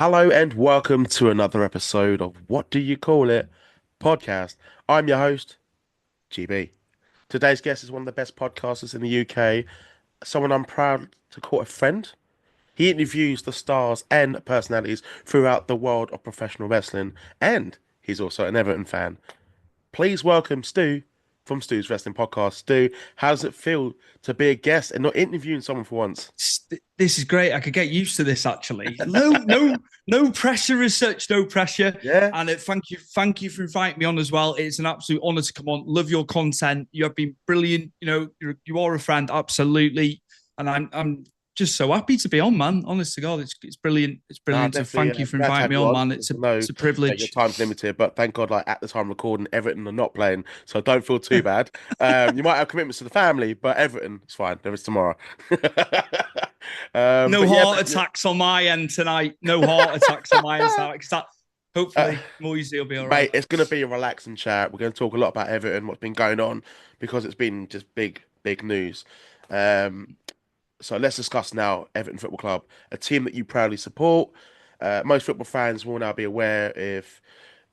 Hello and welcome to another episode of What Do You Call It podcast. I'm your host, GB. Today's guest is one of the best podcasters in the UK, someone I'm proud to call a friend. He interviews the stars and personalities throughout the world of professional wrestling, and he's also an Everton fan. Please welcome Stu from Stu's Wrestling Podcast. Stu, how does it feel to be a guest and not interviewing someone for once? This is great. I could get used to this actually. No pressure as such. No pressure. Yeah, And thank you for inviting me on as well. It's an absolute honor to come on. Love your content. You have been brilliant. You are a friend, absolutely. And I'm just so happy to be on, man. Honest to God, it's brilliant. It's no, brilliant. So definitely. thank you for Glad to inviting have me you on, on. man. I know It's a that your privilege. time's limited, but thank God, like at the time recording, Everton are not playing, so don't feel too bad. You might have commitments to the family, but Everton, it's fine. There is tomorrow. No But yeah, heart attacks on my end tonight. No heart attacks on my end tonight. Because that uh, hopefully Moisey will be all right. mate, it's gonna be a relaxing chat. We're gonna talk a lot about Everton, what's been going on, because it's been just big, big news. Um, So let's discuss now Everton Football Club, a team that you proudly support. Most football fans will now be aware. If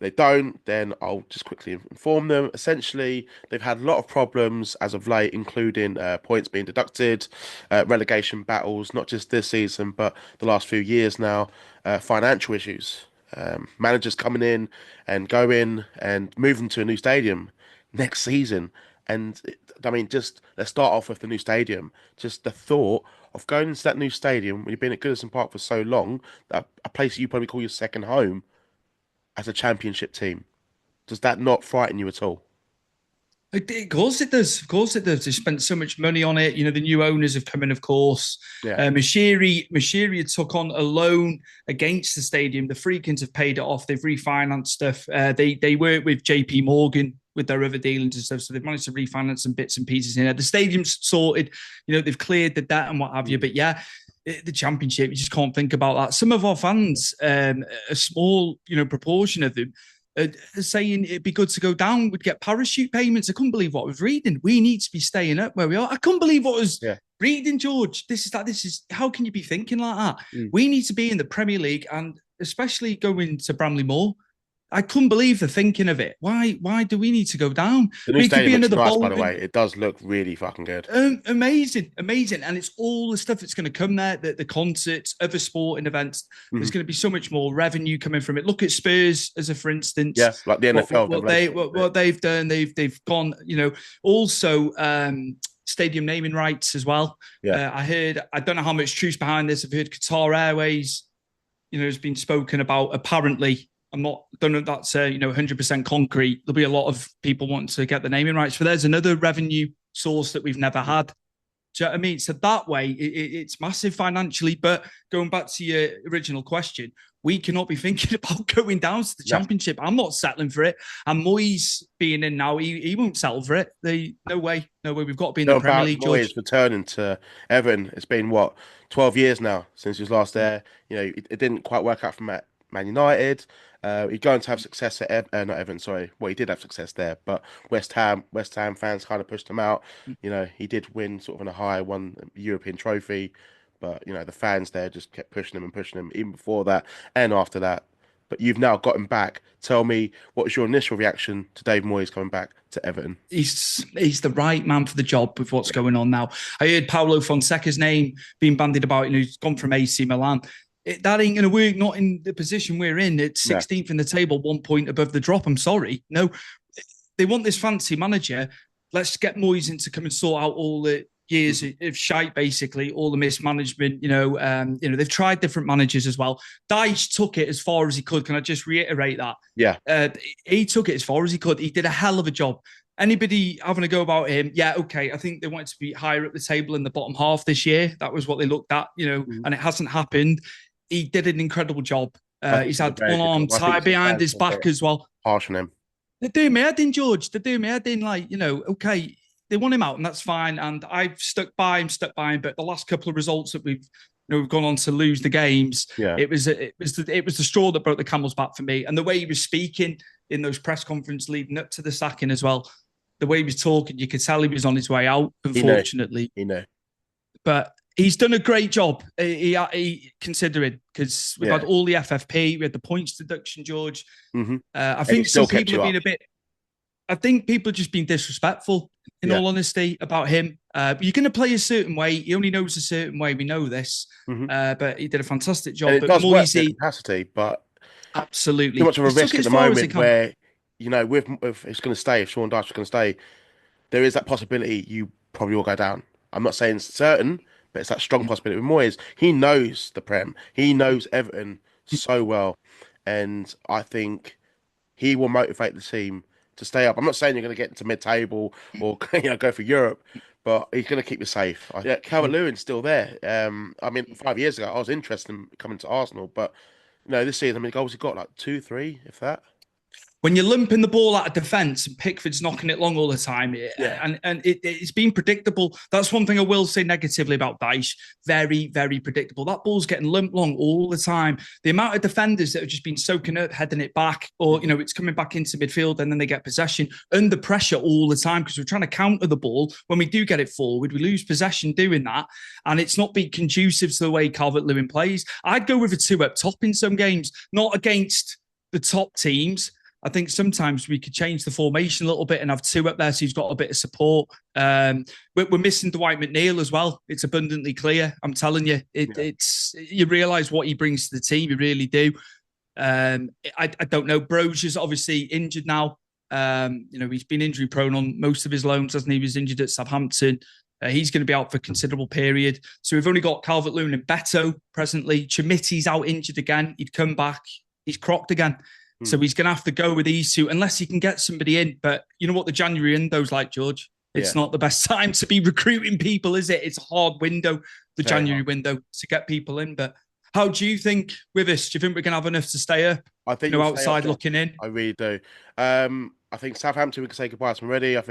they don't, then I'll just quickly inform them. Essentially, they've had a lot of problems as of late, including points being deducted, relegation battles, not just this season, but the last few years now, financial issues. Managers coming in and going and moving to a new stadium next season. And I mean, just let's start off with the new stadium. Just the thought of going into that new stadium when you've been at Goodison Park for so long, that a place you probably call your second home as a championship team. Does that not frighten you at all? Of course it does. Of course it does. They spent so much money on it. The new owners have come in, of course. Yeah, Mashiri took on a loan against the stadium. The Freakins have paid it off. They've refinanced stuff. They work with JP Morgan with their other dealings and stuff. So they've managed to refinance some bits and pieces in there. The stadium's sorted. They've cleared the debt and what have you. mm. But yeah, the championship, you just can't think about that. Some of our fans, a small, proportion of them saying it'd be good to go down. We'd get parachute payments. I couldn't believe what I was reading. We need to be staying up where we are. I couldn't believe what I was Yeah. reading, George. This is how can you be thinking like that? Mm. We need to be in the Premier League and especially going to Bramley Moore. I couldn't believe the thinking of it. Why do we need to go down? The new We could stadium be looks another nice, by the Bolton. way. It does look really fucking good. Amazing, amazing. And it's all the stuff that's going to come there, the concerts, other sporting events. Mhm. There's going to be so much more revenue coming from it. Look at Spurs as a for instance. Yeah, like the What what, NFL, the what they relationship. what, what they've done, they've gone, also stadium naming rights as well. Yeah, I don't know how much truth behind this. I've heard Qatar Airways, has been spoken about. Apparently, I'm not don't know if that's 100% concrete. There'll be a lot of people wanting to get the naming rights. But there's another revenue source that we've never had. Do you know what I mean? So that way, it's massive financially. But going back to your original question, we cannot be thinking about going down to the no, championship. I'm not settling for it. And Moyes being in now, he won't settle for it. No way, no way. We've got to be in the no, Premier about League, George. Moyes returning to Everton. It's been what 12 years now since he was last there. It didn't quite work out for Man United. He's going to have success at not Everton, sorry. Well, he did have success there, but West Ham fans kind of pushed him out. He did win sort of on a high, won a European trophy, but the fans there just kept pushing him even before that and after that. But you've now got him back. Tell me, what was your initial reaction to Dave Moyes coming back to Everton? He's the right man for the job with what's going on now. I heard Paulo Fonseca's name being bandied about. He's gone from AC Milan. That ain't going to work. Not in the position we're in. It's No. 16th in the table, 1 point above the drop. I'm sorry. No, they want this fancy manager. Let's get Moyes in to come and sort out all the years of shite, basically, all the mismanagement. They've tried different managers as well. Dyche took it as far as he could. Can I just reiterate that? Yeah. He took it as far as he could. He did a hell of a job. Anybody having a go about him? Yeah, okay. I think they wanted to be higher up the table in the bottom half this year. That was what they looked at, Mhm. and it hasn't happened. He did an incredible job. I think He's he did a had very one good arm job. I think tied some behind fans his were a bit back as well. harsh on him. They're doing me head in, George. They're doing me head in. Like, okay, they want him out, and that's fine. And I've stuck by him. But the last couple of results that we've gone on to lose the games. Yeah. It was the straw that broke the camel's back for me. And the way he was speaking in those press conferences leading up to the sacking as well, the way he was talking, you could tell he was on his way out. He knew. Unfortunately, He knew. but He's done a great job. He considering, because we've had Yeah. all the FFP, we had the points deduction, George. Hmm. I And he think still some kept people you have been up. a bit. I think people have just been disrespectful, in Yeah. all honesty, about him. You're going to play a certain way. He only knows a certain way. We know this, Hmm. but he did a fantastic And job. it But does work to a Moisey, capacity, but too absolutely, much of a he's took risk it at as the far as he moment can. where, with it's going to stay, if Sean Dyche is going to stay, there is that possibility you probably will go down. I'm not saying it's certain, but it's that strong possibility. With Moyes, he knows the Prem. He knows Everton so well. And I think he will motivate the team to stay up. I'm not saying you're going to get into mid-table or go for Europe, but he's going to keep you safe. Yeah, Calvert-Lewin's still there. I mean, 5 years ago, I was interested in coming to Arsenal, but this season, I mean, goals he got like two, three, if that. When you're lumping the ball out of defence and Pickford's knocking it long all the time, Yeah. it's been predictable. That's one thing I will say negatively about Dyche. Very, very predictable. That ball's getting lumped long all the time. The amount of defenders that have just been soaking up, heading it back, or it's coming back into midfield and then they get possession under pressure all the time because we're trying to counter the ball. When we do get it forward, we lose possession doing that, and it's not been conducive to the way Calvert-Lewin plays. I'd go with a two up top in some games, not against the top teams. I think sometimes we could change the formation a little bit and have two up there so he's got a bit of support. We're missing Dwight McNeil as well. It's abundantly clear. I'm telling you, it's you realise what he brings to the team. You really do. I don't know. Brozier's obviously injured now. He's been injury prone on most of his loans, hasn't he? He was injured at Southampton. He's going to be out for a considerable period. So we've only got Calvert-Lewin and Beto presently. Chimiti's out injured again. He'd come back. He's crocked again. So he's going to have to go with these two unless he can get somebody in. But you know what the January window's like, George? It's not the best time to be recruiting people, is it? It's a hard window, the Very January hard. window, to get people in. But how do you think with this? Do you think we're going to have enough to stay up? I think we'll stay up, Outside John. looking in. I really do. I think Southampton, we can say goodbye to them already. I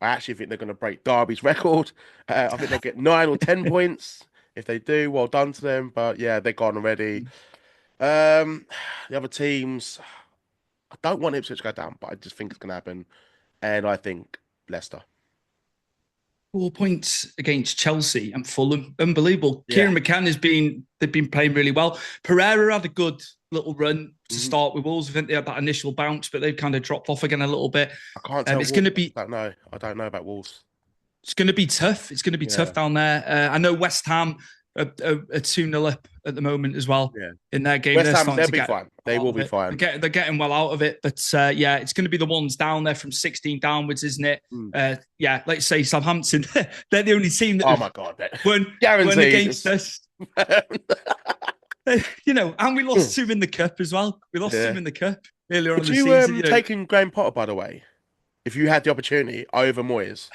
actually think they're going to break Derby's record. I think they'll get 9 or 10 points. If they do, well done to them. But yeah, they're gone already. The other teams, I don't want Ipswich to go down, but I just think it's going to happen. And I think Leicester. 4 points against Chelsea and Fulham. Unbelievable. Yeah. Kieran McCann they've been playing really well. Pereira had a good little run to start with Wolves. I think they had that initial bounce, but they've kind of dropped off again a little bit. I can't tell. It's going to be. I don't know about Wolves. It's going to be tough. It's going to be tough down there. I know West Ham are 2-0 up at the moment as well in their game. West Ham, they'll be fine. They will be fine. They're getting well out of it. But it's going to be the ones down there from 16 downwards, isn't it? Let's say Southampton. They're the only team that oh my God, won against us. And we lost to him in the cup as well. We lost to him in the cup earlier on in the season. Would you taking Graham Potter, by the way, if you had the opportunity, over Moyes?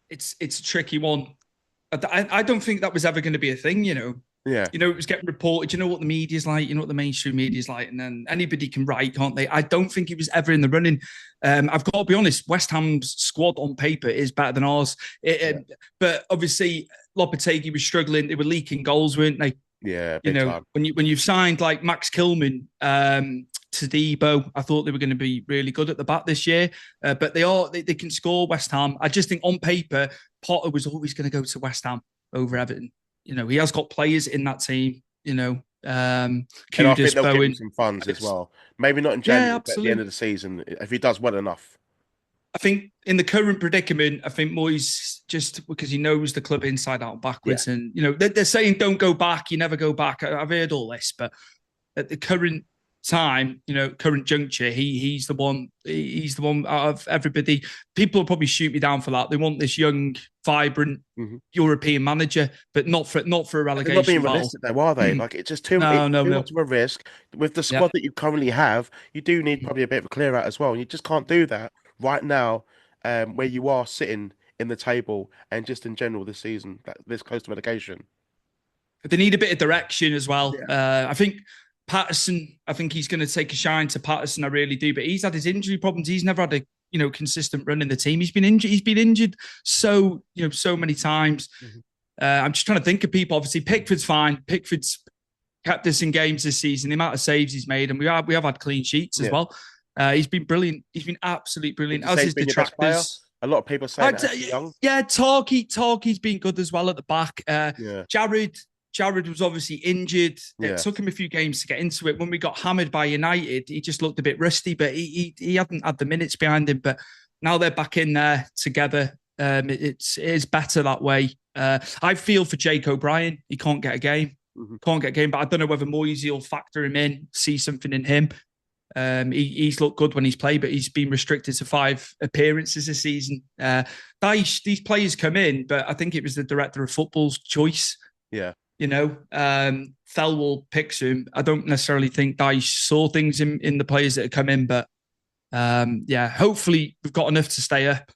It's a tricky one. I don't think that was ever going to be a thing, Yeah. It was getting reported. You know what the media's like, you know what the mainstream media's like, and then anybody can write, can't they? I don't think he was ever in the running. I've got to be honest, West Ham's squad on paper is better than ours. But obviously, Lopetegui was struggling. They were leaking goals, weren't they? Yeah, big time. when you've signed like Max Kilman, to Debo, I thought they were going to be really good at the back this year. But they can score, West Ham. I just think on paper, Potter was always going to go to West Ham over Everton. He has got players in that team. And I think they'll give him some funds as well. Maybe not in January, but at the end of the season, if he does well enough. I think in the current predicament, I think Moyes, just because he knows the club inside out and backwards, and they're saying don't go back, you never go back. I've heard all this, but at the current time, current juncture, he's the one. He's the one out of everybody. People will probably shoot me down for that. They want this young, vibrant European manager, but not for a relegation. They're not being realistic, though, are they? Like it's just too much of a risk with the squad that you currently have. You do need probably a bit of a clear out as well. And you just can't do that right now, where you are sitting in the table and just in general this season, this close to relegation. They need a bit of direction as well. I think Patterson, I think he's going to take a shine to Patterson. I really do. But he's had his injury problems. He's never had a consistent run in the team. He's been injured so many times. I'm just trying to think of people. Obviously, Pickford's fine. Pickford's kept us in games this season. The amount of saves he's made, and we have had clean sheets as well. He's been brilliant. He's been absolutely brilliant. As his detractors. A lot of people saying that Ashley Young. Yeah, Tarky's been good as well at the back. Yeah, Jared was obviously injured. It yeah. took him a few games to get into it. When we got hammered by United, he just looked a bit rusty, but he hadn't had the minutes behind him. But now they're back in there together. It is better that way. I feel for Jake O'Brien. He can't get a game. Mm-hmm. Can't get a game, but I don't know whether Moisey will factor him in, see something in him. He's looked good when he's played, but he's been restricted to 5 appearances this season. These players come in, but I think it was the director of football's choice. Yeah. Thelwell picks him. I don't necessarily think Dyche saw things in the players that have come in, but hopefully we've got enough to stay up.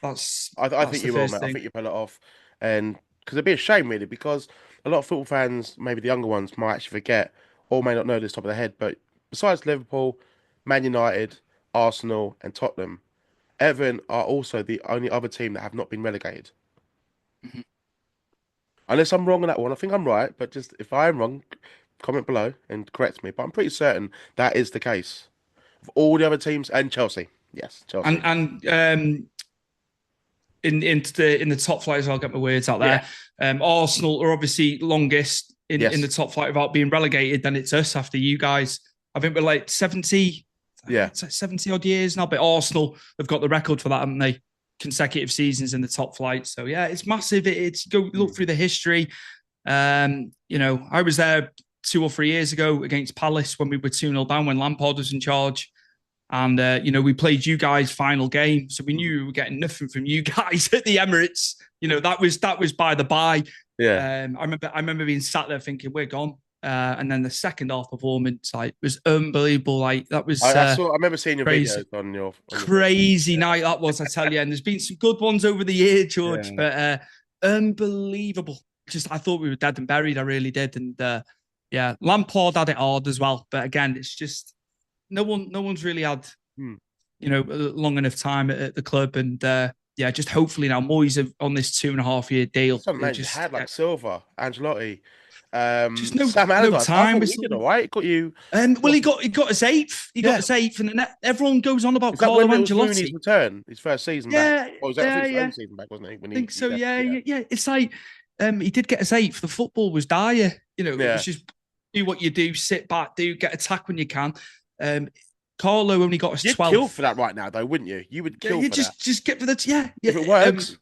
I think you will, mate. I think you pull it off, and because it'd be a shame, really, because a lot of football fans, maybe the younger ones, might actually forget or may not know this top of their head. But besides Liverpool, Man United, Arsenal, and Tottenham, Everton are also the only other team that have not been relegated. Mm-hmm. Unless I'm wrong on that one, I think I'm right. But just if I am wrong, comment below and correct me. But I'm pretty certain that is the case of all the other teams and Chelsea. Yes, Chelsea. And in the top flight as well, I'll get my words out there. Yeah. Arsenal are obviously longest in Yes. the top flight without being relegated. Then it's us after you guys. I think we're like 70. Yeah. It's like 70 odd years now. But Arsenal have got the record for that, haven't they? Consecutive seasons in the top flight. So yeah, it's massive. It's go look through the history. I was there 2 or 3 years ago against Palace when we were 2-0 down when Lampard was in charge. And, we played you guys final game. So we knew we were getting nothing from you guys at the Emirates. That was by the by. Yeah. I remember being sat there thinking, we're gone. And then the second half performance, was unbelievable. That was I remember seeing your crazy. videos on your crazy night that was, I tell you. And there's been some good ones over the year, George, but unbelievable. I thought we were dead and buried. I really did. And Lampard had it hard as well. But again, it's just no one's really had long enough time at the club. And just hopefully now Moyes on this 2.5-year deal. Some man just had like Silva, Ancelotti. Just Sam Allardyce. time. He did all right. Got you. He got his 8th. He got his 8th, and then everyone goes on about Carlo Ancelotti. His return, his first season back. Or was that his own season back, wasn't he? I think so. Yeah. It's like he did get his 8th. The football was dire. It was just do what you do, sit back, get attack when you can. Carlo only got his 12th. You'd kill for that right now, though, wouldn't you? You would kill for that. Just get for that. Yeah. If it works.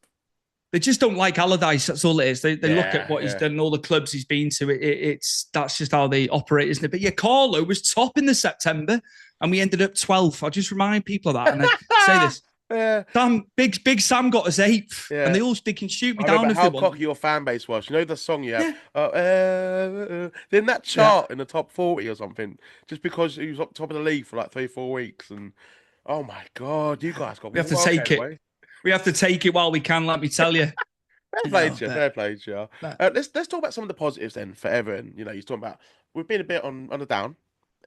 They just don't like Allardyce. That's all it is. They look at what he's done and all the clubs he's been to. That's just how they operate, isn't it? But Carlo was top in the September, and we ended up 12th. I'll just remind people of that. And I say this. Yeah. Big Sam got us 8th, and they can shoot me down if they want. How cocky your fan base was. You know the song you have. Then that chart in the top 40 or something, just because he was up top of the league for like 3-4 weeks, and oh my god, you guys got. We have to take it. Away. We have to take it while we can. Let me tell you. Fair play, Joe. Let's talk about some of the positives then for Everton. You're talking about we've been a bit on the down,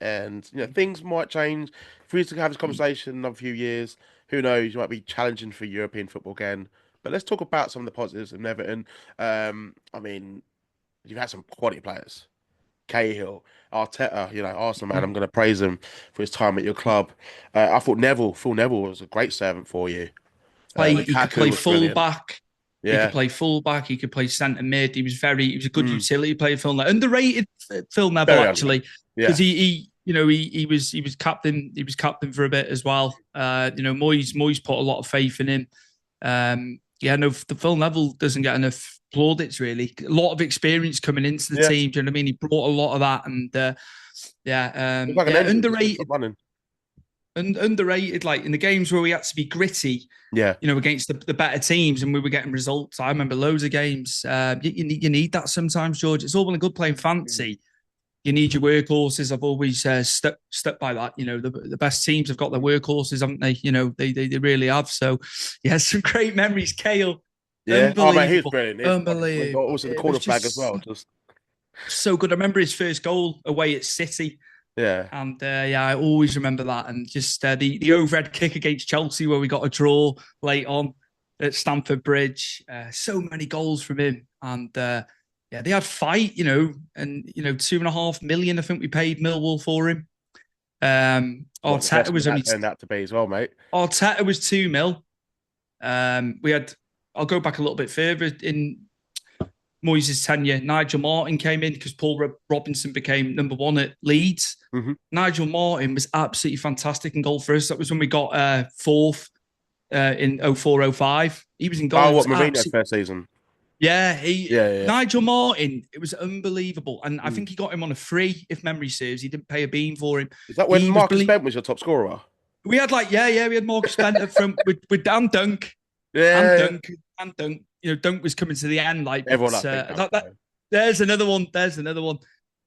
and things might change. If we used to have this conversation in another few years, who knows? You might be challenging for European football again. But let's talk about some of the positives in Everton. You've had some quality players. Cahill, Arteta, Arsenal man. I'm going to praise him for his time at your club. I thought Phil Neville was a great servant for you. He could play full back. Yeah. He could play full back. He could play centre mid. He was a good utility player. Phil Neville, underrated Phil Neville actually, because he was captain. He was captain for a bit as well. Moyes put a lot of faith in him. The Phil Neville doesn't get enough plaudits really. A lot of experience coming into the team. Do you know what I mean? He brought a lot of that, and underrated. And underrated, like in the games where we had to be gritty, against the better teams, and we were getting results. I remember loads of games. You need that sometimes, George. It's all well and good playing fancy. You need your workhorses. I've always stuck by that. The best teams have got their workhorses, haven't they? They really have. So, some great memories. Cahill, unbelievable. He was brilliant. Unbelievable. Also the corner flag as well. Just so good. I remember his first goal away at City. Yeah. And I always remember that. And just the overhead kick against Chelsea where we got a draw late on at Stamford Bridge. So many goals from him. And they had fight, and 2.5 million, I think we paid Millwall for him. Arteta was only turned out to be as well, mate. Arteta was 2 mil. We had, I'll go back a little bit further in Moyes' tenure. Nigel Martin came in because Paul Robinson became number one at Leeds. Hmm. Nigel Martin was absolutely fantastic in goal for us. That was when we got fourth in 04-05. He was in goal. Oh, He what was Mourinho's absolutely, first season? yeah. He Yeah, yeah, Nigel Martin, it was unbelievable, and I yeah. think he got him on a free, if memory serves. He didn't pay a bean for him. Is that when He was Marcus brilliant. Bent was your top scorer? We had we had Marcus Bent up front with Dan Dunk and Yeah, Dunk and Dunk. You know, Dunk was coming to the end, like, but everyone likes Big Dunk, though. there's another one. There's another one.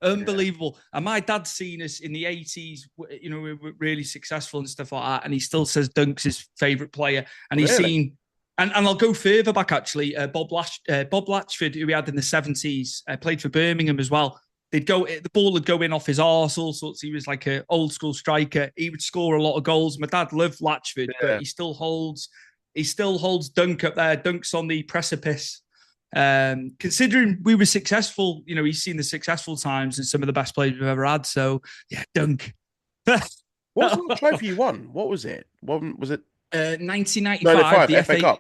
Yeah, Unbelievable. And my dad's seen us in the 80s, you know, we were really successful and stuff like that. And he still says Dunk's his favourite player. And he's really. seen, and I'll go further back actually, Bob Latchford, who we had in the 70s, played for Birmingham as well. The ball would go in off his arse, all sorts. He was like an old school striker. He would score a lot of goals. My dad loved Latchford, but Yeah. he still holds Dunk up there. Dunk's on the precipice. Considering we were successful, you know, he's seen the successful times and some of the best players we've ever had. So yeah, Dunk. What was the last trophy you won? What was it? What was it? 1995, 95 the FA Cup.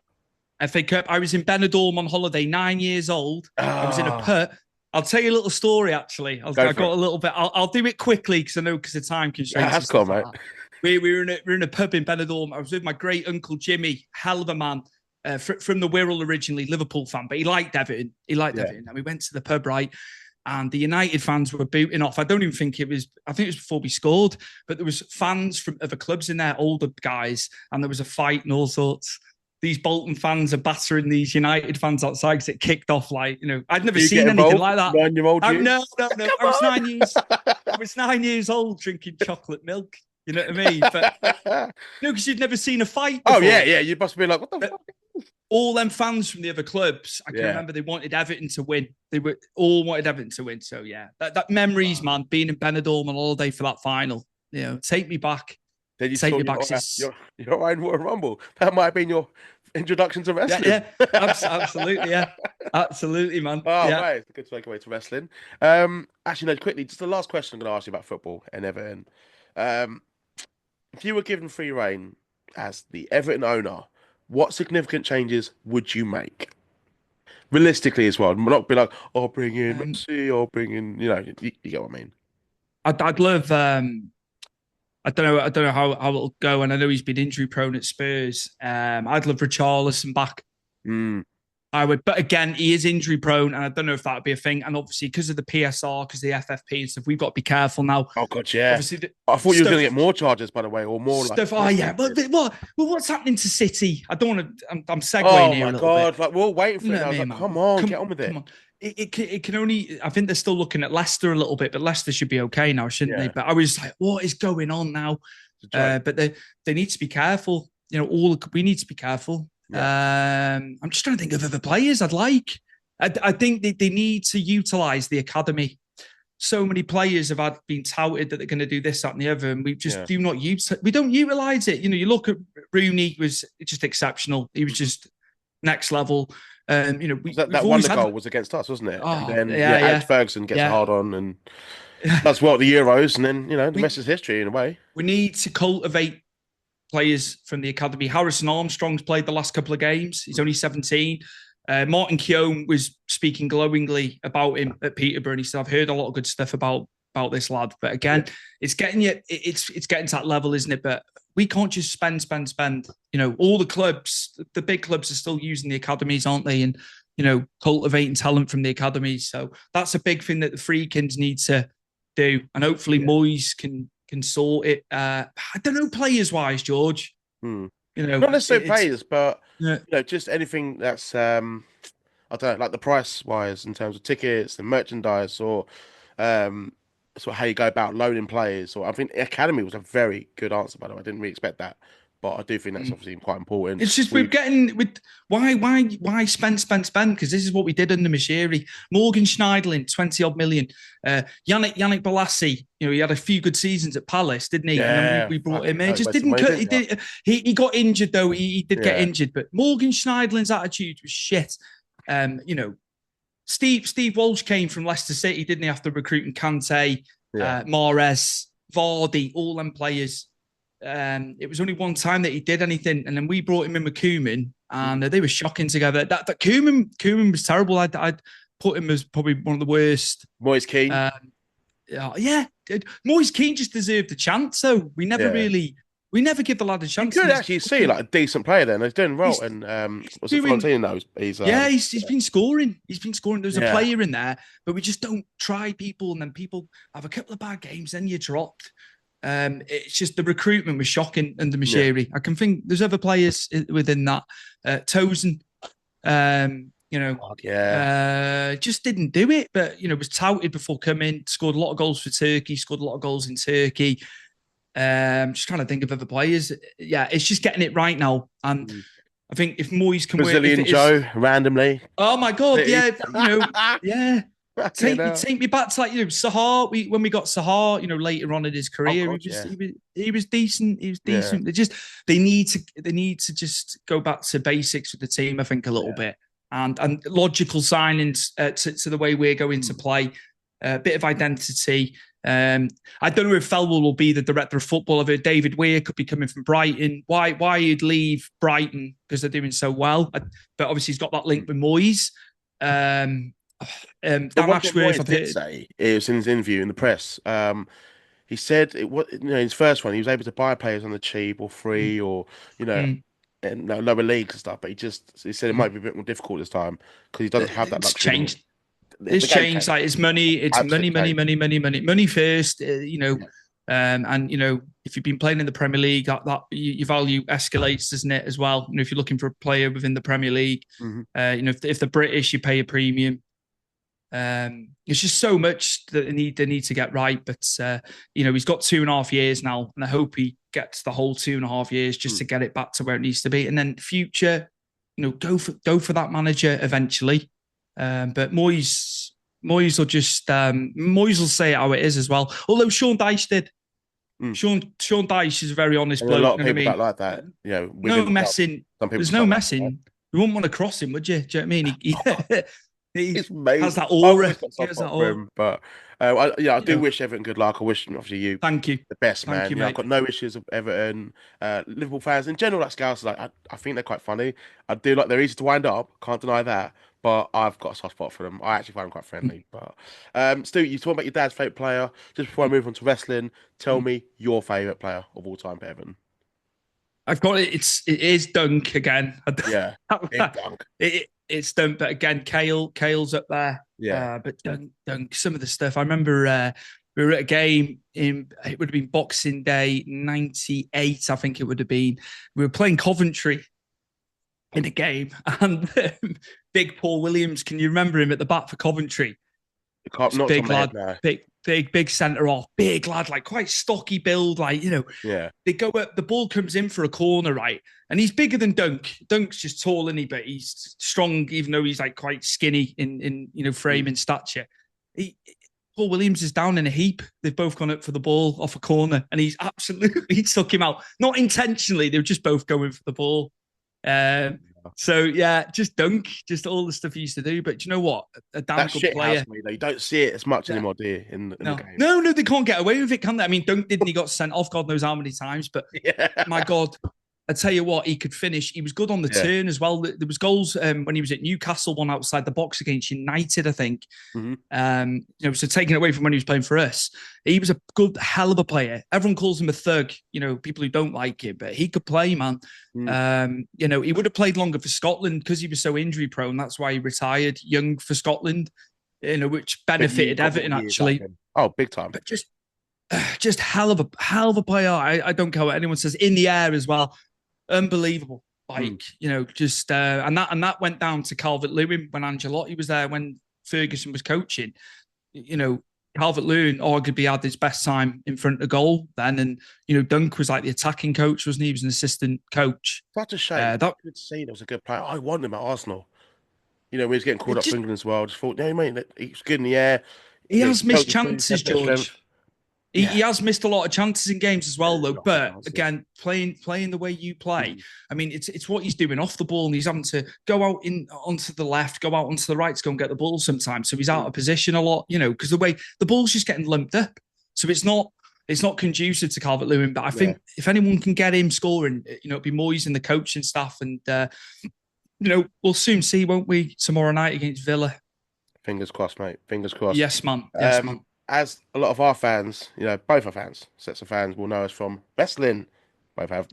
FA Cup. I was in Benidorm on holiday, 9 years old. I was in a Ah, put. I'll tell you a little story. Actually, I go got for it. a little bit. I'll do it quickly because I know because of time Yeah, constraints and that's cool, stuff like mate. that. We were in a pub in Benidorm. I was with my great uncle Jimmy, hell of a man, from the Wirral originally, Liverpool fan, but he liked Everton. Yeah. And we went to the pub, right? And the United fans were booting off. I don't even think it was. I think it was before we scored, but there was fans from other clubs in there, older guys, and there was a fight and all sorts. These Bolton fans are battering these United fans outside because it kicked off like, you know, I'd never Do you get seen anything involved? like that. 9-year-old you? No, no, no. Come on. I was 9 years old drinking chocolate milk. You know what I mean? But no, because you'd never seen a fight Oh, before. yeah, yeah. You must be like, what the But fuck? all them fans from the other clubs, I can Yeah. remember they wanted Everton to win. They were all wanted Everton to win. So yeah, that memories, man, being in Benidorm on holiday for that final. You know, take me back. Then you Take saw me back. Since your own Royal Rumble. That might have been your introduction to yeah, wrestling. yeah, absolutely, yeah, absolutely, man. Oh, Yeah. right. It's a good segue to wrestling. Actually, no, quickly, just the last question I'm going to ask you about football and Everton. Um, if you were given free reign as the Everton owner, what significant changes would you make? Realistically as well. Not be like, oh, bring in Um, Messi or bring in, you get what I mean. I'd love. I don't know how it'll go, and I know he's been injury prone at Spurs. I'd love Richarlison back. Mm. I would, but again, he is injury prone, and I don't know if that would be a thing. And obviously, because of the PSR, because of the FFP and stuff, we've got to be careful now. Oh, God, yeah. Obviously, the I thought you were going to stuff, get more charges, by the way, or more like. stuff. Oh yeah, but what's happening to City? I don't want to. I'm segueing Oh here a my little bit. God! Like we're all waiting You for it. know And I what I was mean, like, man? "Come on, get on with it." Come on. It can only. I think they're still looking at Leicester a little bit, but Leicester should be okay now, shouldn't they? Yeah, But I was like, what is going on now? it's a joke. But they need to be careful. You know, we need to be careful. Yeah, I'm just trying to think of other players I'd like. I think they need to utilize the academy. So many players have been touted that they're going to do this, that, and the other, and we just yeah. do not use. We don't utilize it. You know, you look at Rooney was just exceptional. He was just next level. You know, That we've wonder always had. goal was against us, wasn't it? And Oh then yeah, Alex yeah, Ferguson gets a yeah. hard on and does well at the Euros, and then the We rest is history in a way. we need to cultivate players from the academy. Harrison Armstrong's played the last couple of games. He's only 17. Martin Keown was speaking glowingly about him at Peterborough. And he said, "I've heard a lot of good stuff about this lad." But again, it's getting getting to that level, isn't it? But we can't just spend. You know, all the clubs, the big clubs, are still using the academies, aren't they? And you know, cultivating talent from the academies. So that's a big thing that the Freakins need to do, and hopefully Moyes can sort it. I don't know, players wise, George. Hmm. You know, Not necessarily players, but yeah. just anything that's I don't know, like the price wise in terms of tickets and merchandise or sort of how you go about loaning players. Or I think academy was a very good answer, by the way. I didn't really expect that, but I do think that's obviously quite important. It's just we're getting with why spend because this is what we did under Mashiri. Morgan Schneidlin, 20 odd million. Yannick Bolasie, you know, he had a few good seasons at Palace, didn't he? And then we brought him in. Just didn't cut. He got injured though. He did get injured, but Morgan Schneidlin's attitude was shit. You know, Steve Walsh came from Leicester City, didn't he? After recruiting Kante, Mahrez, Vardy, all them players. It was only one time that he did anything, and then we brought him in with Koeman, and they were shocking together. That Koeman was terrible. I'd put him as probably one of the worst. Moise Kean. Yeah, Moise Kean just deserved a chance. So Yeah. we never give the lad a You chance. could actually see like a decent player then. He's doing well. He's And was it doing Florentino? No, he's Yeah, he's been scoring. He's been scoring. There's a yeah. player in there, but we just don't try people, and then people have a couple of bad games, then you're dropped. It's just the recruitment was shocking under Mashiri. I can think there's other players within that. Tozen, just didn't do it, but was touted before coming, scored a lot of goals for Turkey, scored a lot of goals in Turkey. Just trying to think of other players. Yeah, it's just getting it right now. And I think if Moyes can Brazilian work, Joe randomly. Oh my God, yeah, yeah. Take me back to Sahar. When we got Sahar, later on in his career, he was decent. He was decent. Yeah. They need to just go back to basics with the team. I think a little bit and logical signings to the way we're going to play. A bit of identity. I don't know if Felwell will be the director of football. I've heard David Weir could be coming from Brighton. Why he'd leave Brighton because they're doing so well. But obviously he's got that link with Moyes. Dan Ashworth, Moyes did say it was in his interview in the press. He said his first one he was able to buy players on the cheap or free or in lower leagues and stuff. But he said it might be a bit more difficult this time because he doesn't have that luxury. Changed. It's changed. Like it's money. It's money first. And if you've been playing in the Premier League, that your value escalates, doesn't it? As well. If you're looking for a player within the Premier League, if they're British, you pay a premium. It's just so much that they need to get right. But he's got 2.5 years now, and I hope he gets the whole 2.5 years just to get it back to where it needs to be. And then future, go for that manager eventually. But Moyes will just Moyes will say it how it is as well. Although Sean Dyche did. Sean Dyche is a very honest bloke. A lot of people don't like that. No messing. There's no messing. Like you wouldn't want to cross him, would you? Do you know what I mean? He has that aura. But I do wish Everton good luck. I wish obviously you the best, man. You, I've got no issues with Everton. Liverpool fans in general, like Scouts, I think they're quite funny. I do like they're easy to wind up. Can't deny that. But I've got a soft spot for them. I actually find them quite friendly. But Stu, you talk about your dad's favourite player. Just before I move on to wrestling, tell me your favourite player of all time for Everton. I've got it. It is Dunk again. Yeah, Dunk. It's Dunk, but again, Kale's up there. Yeah, but Dunk. Some of the stuff I remember. We were at a game it would have been Boxing Day '98. I think it would have been. We were playing Coventry in a game, and big Paul Williams. Can you remember him at the back for Coventry? Big lad, no. big centre off, big lad, like quite stocky build, Yeah. They go up, the ball comes in for a corner, right? And he's bigger than Dunk. Dunk's just tall, isn't he? But he's strong, even though he's like quite skinny in frame and stature. Paul Williams is down in a heap. They've both gone up for the ball off a corner, and he's absolutely took him out. Not intentionally, they were just both going for the ball. So yeah, just Dunk, just all the stuff he used to do. But do you know what? A damn good player. You don't see it as much anymore, do you? In the game. No, they can't get away with it, can they? I mean, Dunk didn't. He got sent off God knows how many times. But my God, I tell you what, he could finish. He was good on the turn as well. There was goals when he was at Newcastle, one outside the box against United, I think. Mm-hmm. So taken away from when he was playing for us. He was a good, hell of a player. Everyone calls him a thug, people who don't like it, but he could play, man. He would have played longer for Scotland because he was so injury prone. That's why he retired young for Scotland, which benefited Everton actually. Oh, big time. But just hell of a player. I don't care what anyone says. In the air as well. Unbelievable. And that went down to Calvert-Lewin when Ancelotti was there, when Ferguson was coaching. Calvert-Lewin arguably had his best time in front of goal then, and Dunk was like the attacking coach, wasn't he? He was an assistant coach. Such a shame. I could see there was a good player. I want him at Arsenal. When he was getting called up for England as well. I just thought, he's good in the air. He has missed chances, George. He has missed a lot of chances in games as well, though. But again, playing the way you play, I mean, it's what he's doing off the ball, and he's having to go out onto the left, go out onto the right to go and get the ball sometimes. So he's out of position a lot, because the way the ball's just getting lumped up. So it's not conducive to Calvert-Lewin. But I think if anyone can get him scoring, it'd be Moyes and the coaching staff, and we'll soon see, won't we? Tomorrow night against Villa. Fingers crossed, mate. Fingers crossed. Yes, man. Yes, man. As a lot of our fans, both our fans, sets of fans will know us from wrestling. Both have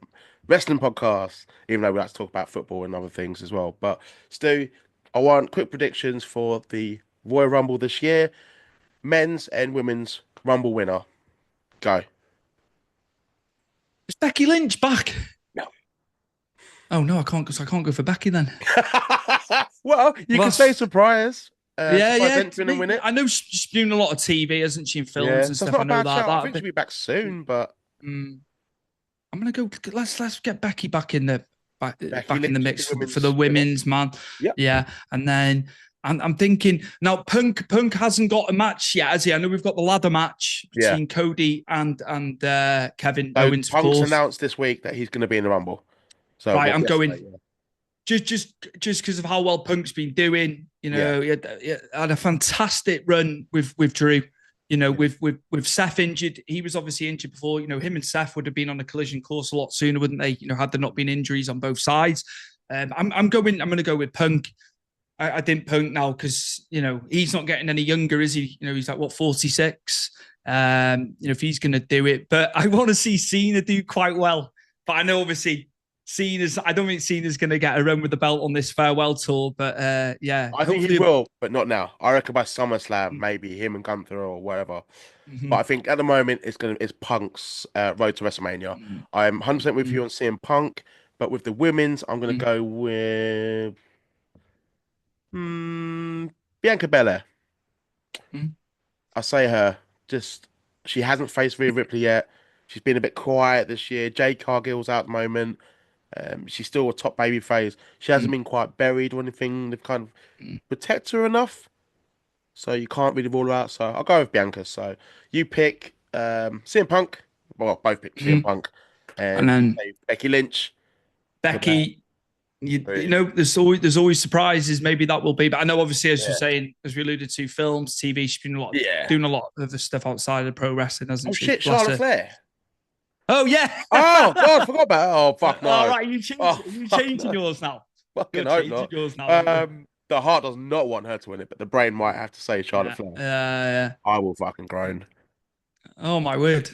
wrestling podcasts, even though we like to talk about football and other things as well. But Stu, I want quick predictions for the Royal Rumble this year. Men's and women's Rumble winner. Go. Is Becky Lynch back? No. Oh no, I can't because I can't go for Becky then. Well, you Well, can say surprise. yeah, Surprise yeah. entrant and win it. I know she's doing a lot of TV, hasn't she, in films Yeah, and so it's stuff. not I a know bad that. shout. I That think she'll be back soon, but mm, I'm gonna go. Let's get Becky back in the Becky back in the Lynch is mix the for the women's winner. women's man. Yep. Yeah, and then I'm thinking now. Punk hasn't got a match yet, has he? I know we've got the ladder match Yeah. between Cody and Kevin So Owens, of Punk's course. announced this week that he's going to be in the Rumble. So Right, what I'm yesterday? going just because of how well Punk's been doing. Yeah. He had a fantastic run with Drew. With Seth injured, he was obviously injured before. Him and Seth would have been on a collision course a lot sooner, wouldn't they? Had there not been injuries on both sides. I'm going to go with Punk. I didn't Punk now because he's not getting any younger, is he? He's like what 46. If he's going to do it, but I want to see Cena do quite well. But I know obviously I don't think Cena's going to get a run with the belt on this farewell tour. But yeah, I think he hopefully. will, but not now. I reckon by SummerSlam, maybe him and Gunther or whatever. But I Mhm. think at the moment it's Punk's road to WrestleMania. Mhm. I'm 100% with you Mhm. on CM Punk, but with the women's, I'm going to Mhm. go with hmm, Bianca Belair. Mhm. I say her. Just she hasn't faced Rhea Ripley yet. She's been a bit quiet this year. Jade Cargill's out at the moment. She's still a top baby face. She hasn't been quite buried or anything. They've kind of Mhm. protect her enough, so you can't really rule her out. So I'll go with Bianca. So you pick CM Punk. Well, both pick CM Mhm. Punk, And and you then say Becky Lynch for that. Becky, there's always surprises. Maybe that will be, but I know obviously as you're Yeah. saying, as we alluded to, films, TV, she's been Yeah. doing a lot of the stuff outside of pro wrestling, Oh hasn't she? shit, Bless Charlotte her. Flair. Oh yeah. Oh God, forgot about it. Oh fuck All no. right, Oh you fuck changing no. yours now. Fucking You're hope changing not. yours now, aren't you? The heart does not want her to win it, but the brain might have to say Charlotte Yeah. Flair. Yeah. I will fucking groan. Oh my word.